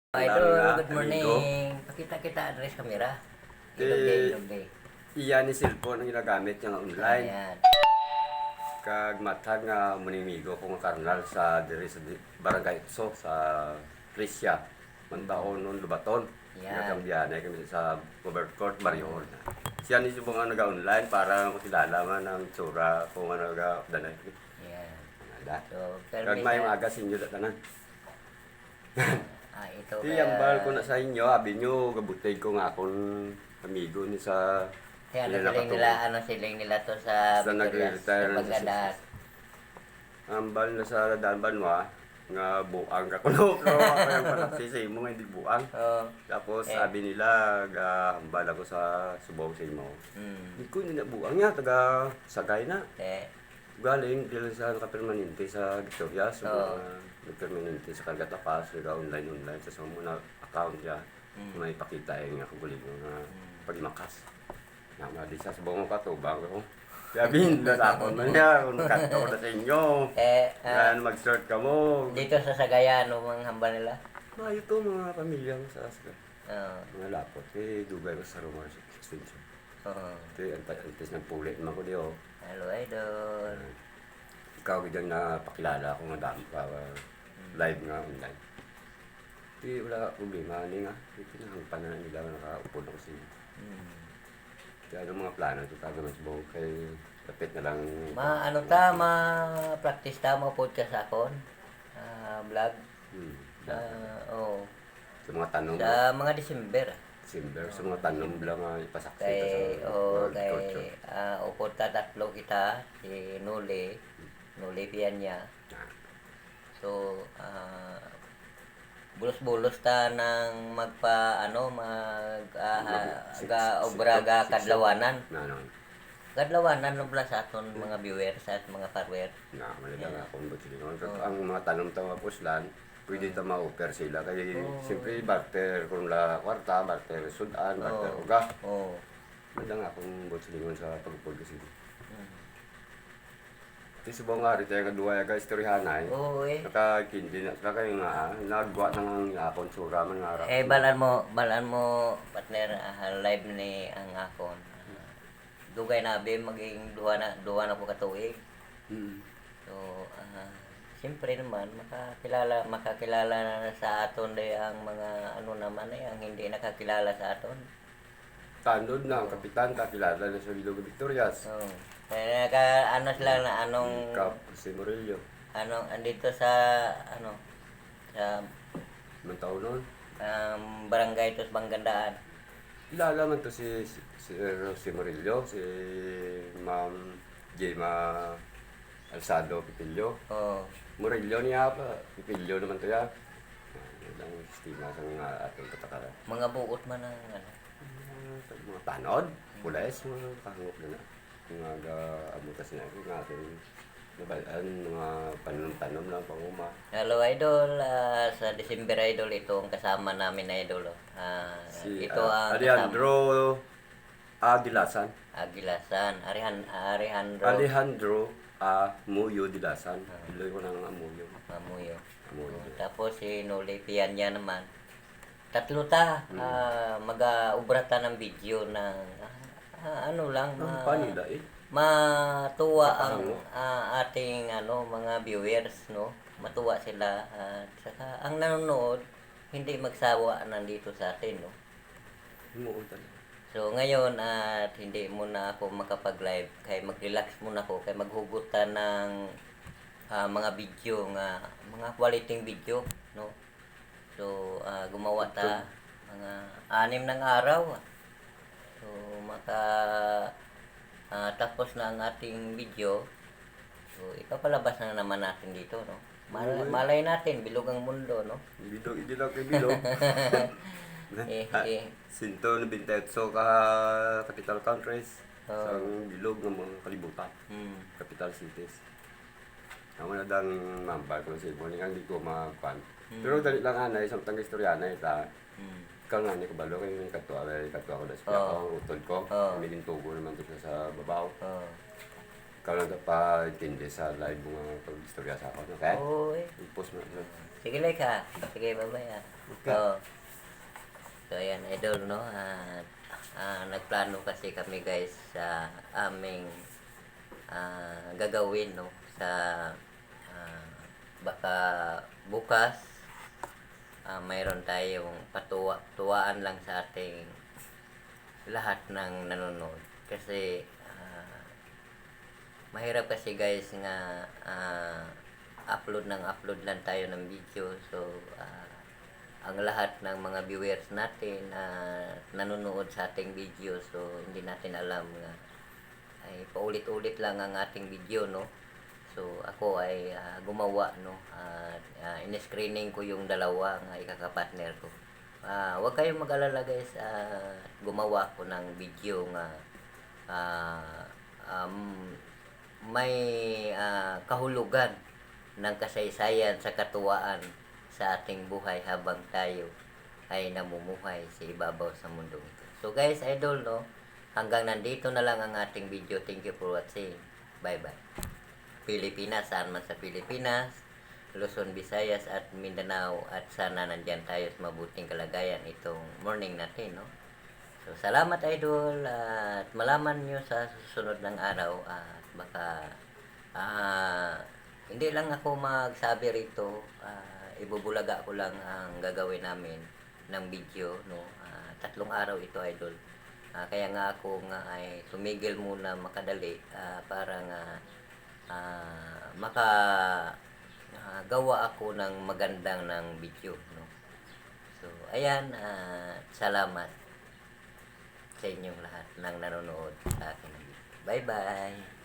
Idol, good morning. Pakita kita address kamera. Ilog day. Iyan ni cellphone ang ginagamit niya nga online. Ayan. Kag matag nga munimigo ko nga karnal sa diri sa barangay Itso sa Prisya. Mantaon nun Lubaton. Yan. Nagkambiyanay kami sa Robert Court, Marion. Siya ni subong nga naga-online para makilala man ang tsura kung ano naga-danay. Ayan. Ada. So, Kag may aga sinyo tanan. ito Di ambal ko na sa inyo, abi nyo, gabutay ko nga akong amigo ni sa Kaya siling nila to sa Sa nag-retire na Pagladas. ambal na sa Danbanwa nga buang ka kuno pero ako yung panagsisi mo nga hindi buang. Tapos sabi nila ambal ako sa Subaw sa imo. Hindi ko hindi na buang niya, taga Sagay na. Galing dila sa nakapermanente sa Victoria, so nagpermanente sa Kargatapas, online sa muna account niya. May pakita yung nga kaguling nga pagmakas. Namali sa Subaw mo katubang ko. Sabihin na sa akon man niya, kung nakanta ko na sa inyo. Mag-start ka mo. Dito sa Sagayan, mga hamba nila? Mayo to, mga pamilya mo sa Asga. Mga lapot. Dugay ko sa Romar Extension. Antes ng pulit naman ko diyo. Hello, Idol. Ikaw biglang napakilala ako nga dami pa live nga online. Wala problema. Ano nga, pinahangpan na nila nakaupo na ko sa inyo. Kaya anong mga plano ito taga mas buong kay lapit na lang. Ma-practice ta mo podcast akon. Vlog. Sa mga tanong. Sa mga December. Sa mga tanong lang ipasaksi sa upod ta tatlo kita si Nuli Pianya. So bulos-bulos ta nang obraga kadlawanan. Kadlawanan lang pala sa aton mga viewers at mga follower. Malibang akong butilin. Ang mga tanong ta puslan, pwede ta ma-offer sila kay siyempre barter kung la kwarta, barter sudan, barter uga. Madang akong butilin sa pagpupod kasi. Iti subong nga rito yung kadua yung istoryahanay. Nakakindi na kayo nga, nagwa ng akon sura man nga. Balan mo partner live ni ang akon. Dugay na be maging duha na ko katuig. So siyempre naman makakilala na sa aton day ang mga naman ang hindi nakakilala sa aton. Tandod na ang kapitan kakilala na sa Bilog Victorias. Kaya sila na anong si Murillo. Andito sa sa Mantaw nun. barangay tos Banggandaan. Kilala man to si Murillo, si Ma'am Jema Alsado Pipilyo. Murillo niya pa, Pipilyo naman to ya. Ang estima sa mga atong katakaran. Mga buot man ang Mga tanod, pules, mga kahangop na na. Mga abutas na ako, nga ating nabalaan, mga panom-tanom lang panguma. Hello Idol, sa December Idol ito ang kasama namin Idol. Ito ang Alejandro Dilasan. Alejandro Muyo Dilasan. Iloy ko ng Amuyo. Tapos si Noli Pianya naman. Tatlo ta, mag-ubrata ng video na matuwa ang ating mga viewers, no? Matuwa sila at saka ang nanonood hindi magsawa nandito sa atin, no? So ngayon at hindi muna ako makapag-live kay mag-relax muna ako kay maghugutan ng mga video nga mga quality video, no? So gumawa ta mga 6 ng araw. So tapos na ang ating video. So ipapalabas na naman natin dito, no? Malay natin bilog ang mundo, no? Bilog kay bilog. Sinto na bintetso ka capital countries. Sa bilog ng mga kalibutan. Capital cities. Ako na dang mambal ko sa ibo, hindi ko magpan. Pero dali lang isang tang istorya na ita. Ikaw nga niya kabalo kayo yung katwa ko na siya ako, utol ko. Kamilin tubo naman ito siya sa babaw. Ikaw lang pa intindi sa live mga pag-istorya sa ako. Okay? Oo I-post mo. Sige, like ha. Sige, bye-bye ha. Okay. Oo. So, ayan, idol, no? At nagplano kasi kami, guys, sa aming gagawin, no? Sa baka bukas, mayroon tayong tuwaan lang sa ating lahat ng nanonood. Kasi, mahirap kasi, guys, nga upload lang tayo ng video. So, ang lahat ng mga viewers natin nanonood sa ating video, so hindi natin alam nga ay paulit-ulit lang ang ating video, no. So ako ay gumawa, no, in-screening ko yung dalawa nga ikakapartner ko. Huwag kayong mag-alala, guys, gumawa ko ng video nga may kahulugan ng kasaysayan sa katuwaan sa ating buhay habang tayo ay namumuhay sa ibabaw sa mundong ito. So guys, idol, no, hanggang nandito na lang ang ating video. Thank you for watching. Bye-bye. Pilipinas, saan man sa Pilipinas, Luzon, Visayas at Mindanao, at sana nandyan tayo sa mabuting kalagayan itong morning natin, no. So salamat, idol, at malaman nyo sa susunod ng araw at baka hindi lang ako magsabi rito, ibubulaga ko lang ang gagawin namin ng video, no. 3 araw ito, idol. Kaya nga ako nga ay tumigil muna makadali para nga gawa ako ng magandang ng video, no. So ayan, salamat sa inyong lahat ng nanonood sa akin ng video. Bye bye.